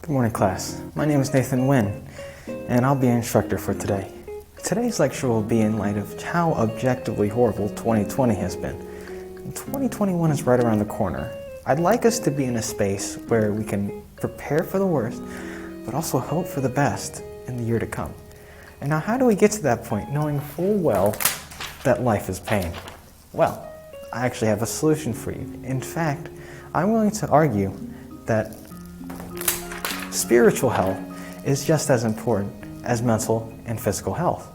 Good morning, class. My name is Nathan Wynn, and I'll be your instructor for today. Today's lecture will be in light of how objectively horrible 2020 has been. 2021 is right around the corner. I'd like us to be in a space where we can prepare for the worst, but also hope for the best in the year to come. And now, how do we get to that point, knowing full well that life is pain? Well, I actually have a solution for you. In fact, I'm willing to argue that spiritual health is just as important as mental and physical health,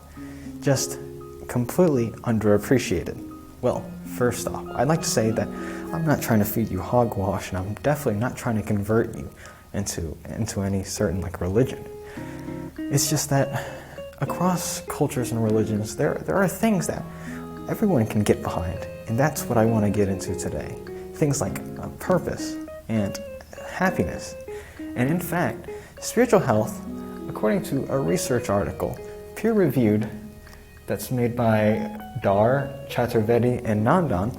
just completely underappreciated. Well, first off, I'd like to say that I'm not trying to feed you hogwash, and I'm definitely not trying to convert you into any certain religion. It's just that across cultures and religions, there are things that everyone can get behind, and that's what I want to get into today. Things like purpose and happiness. And in fact, spiritual health, according to a research article, peer-reviewed, that's made by Dar, Chaturvedi, and Nandan,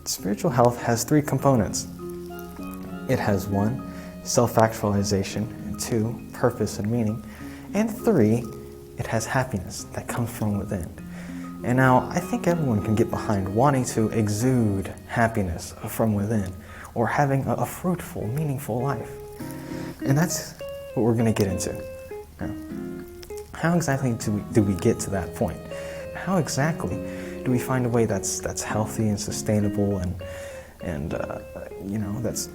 spiritual health has three components. It has 1, self-actualization, 2, purpose and meaning, and 3, it has happiness that comes from within. And now, I think everyone can get behind wanting to exude happiness from within, or having a fruitful, meaningful life. And that's what we're going to get into. Now, how exactly do we get to that point? How exactly do we find a way that's healthy and sustainable and that's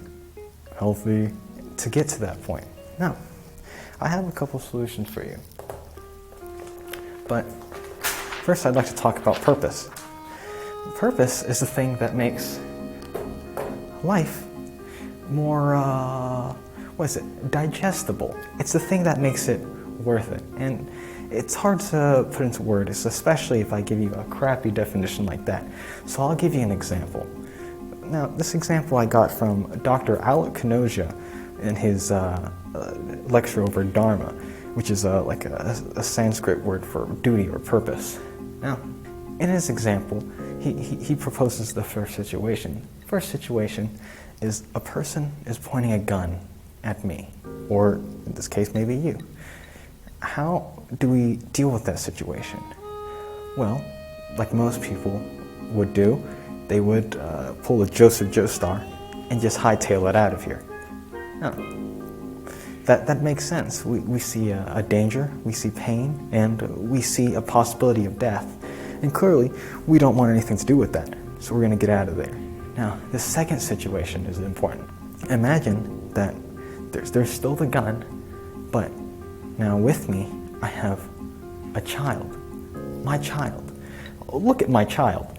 healthy to get to that point? Now, I have a couple solutions for you. But first, I'd like to talk about purpose. Purpose is the thing that makes life more, digestible. It's the thing that makes it worth it. And it's hard to put into words, especially if I give you a crappy definition like that. So I'll give you an example. Now, this example I got from Dr. Alok Kanoja in his lecture over Dharma, which is a Sanskrit word for duty or purpose. Now, in his example, he proposes the first situation. First situation is a person is pointing a gun at me, or in this case, maybe you. How do we deal with that situation? Well, like most people would do, they would pull a Joseph Joestar and just hightail it out of here. Now, that makes sense. We see a danger, we see pain, and we see a possibility of death. And clearly, we don't want anything to do with that, so we're going to get out of there. Now, the second situation is important. Imagine that there's still the gun, but now with me, I have a child. My child. Look at my child.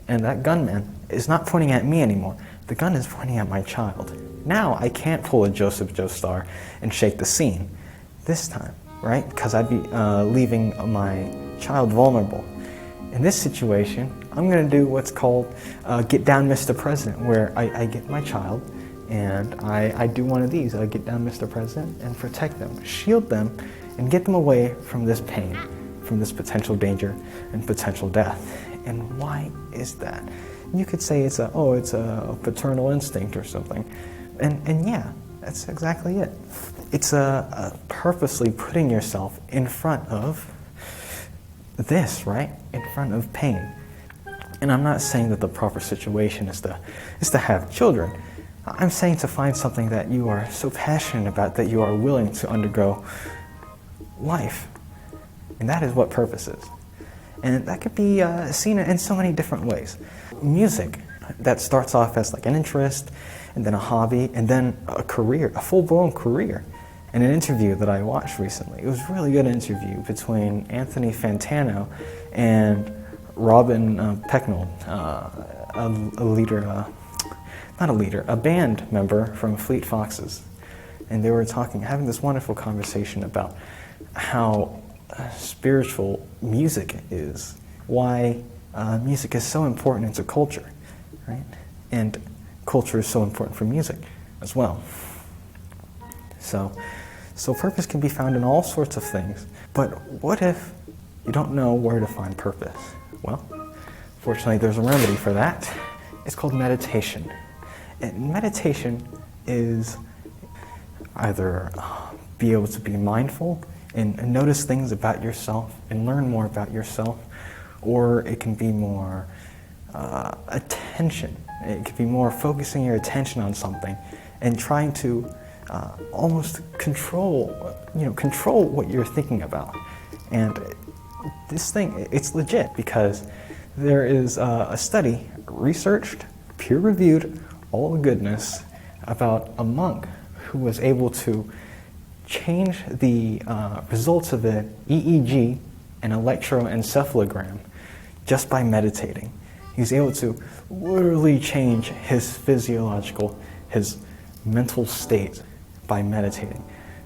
And that gunman is not pointing at me anymore. The gun is pointing at my child. Now I can't pull a Joseph Joestar and shake the scene this time, right? Because I'd be leaving my child vulnerable. In this situation, I'm going to do what's called Get Down, Mr. President, where I get my child and I do one of these. I get down, Mr. President, and protect them, shield them, and get them away from this pain, from this potential danger and potential death. And why is that? You could say it's a paternal instinct or something. And yeah, that's exactly it. It's a purposely putting yourself in front of this, right? In front of pain. And I'm not saying that the proper situation is to have children. I'm saying to find something that you are so passionate about that you are willing to undergo life. And that is what purpose is. And that could be seen in so many different ways. Music, that starts off as an interest, and then a hobby, and then a career, a full-blown career. In an interview that I watched recently, it was a really good interview between Anthony Fantano and Robin Pecknold, a band member from Fleet Foxes. And they were having this wonderful conversation about how spiritual music is, why music is so important into culture, right? And culture is so important for music as well. So purpose can be found in all sorts of things. But what if you don't know where to find purpose? Well, fortunately, there's a remedy for that. It's called meditation. And meditation is either be able to be mindful and notice things about yourself and learn more about yourself, or it can be more attention. It could be more focusing your attention on something and trying to almost control what you're thinking about. And this thing, it's legit, because there is a study, researched, peer-reviewed, all the goodness, about a monk who was able to change the results of an EEG, an electroencephalogram, just by meditating. He was able to literally change his physiological, his mental state by meditating.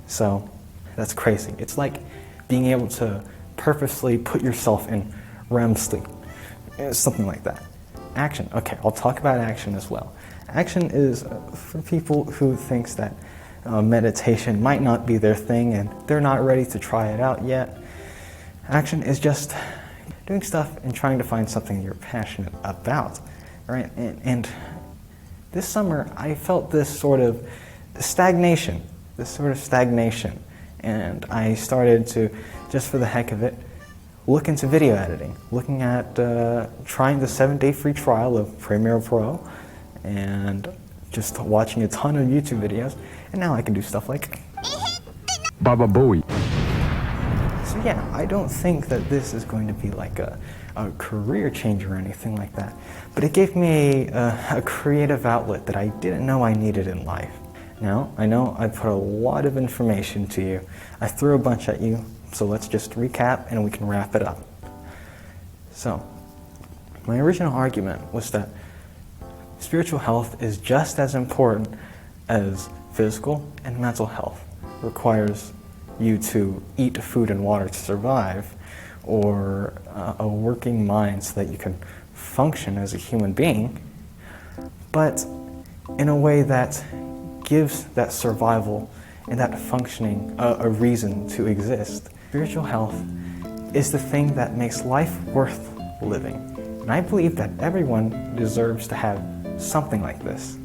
So that's crazy. It's like being able to purposely put yourself in REM sleep. It's something like that. Action. Okay, I'll talk about action as well. Action is for people who thinks that meditation might not be their thing and they're not ready to try it out yet. Action is just doing stuff and trying to find something you're passionate about, right? And this summer I felt this sort of stagnation, and I started to, just for the heck of it, look into video editing, looking at trying the 7-day free trial of Premiere Pro, and just watching a ton of YouTube videos, and now I can do stuff like Baba Booey. So yeah, I don't think that this is going to be like a career changer or anything like that, but it gave me a creative outlet that I didn't know I needed in life. Now, I know I put a lot of information to you. I threw a bunch at you, so let's just recap and we can wrap it up. So, my original argument was that spiritual health is just as important as physical and mental health. It requires you to eat food and water to survive, or a working mind so that you can function as a human being, but in a way that gives that survival and that functioning a reason to exist. Spiritual health is the thing that makes life worth living. And I believe that everyone deserves to have something like this.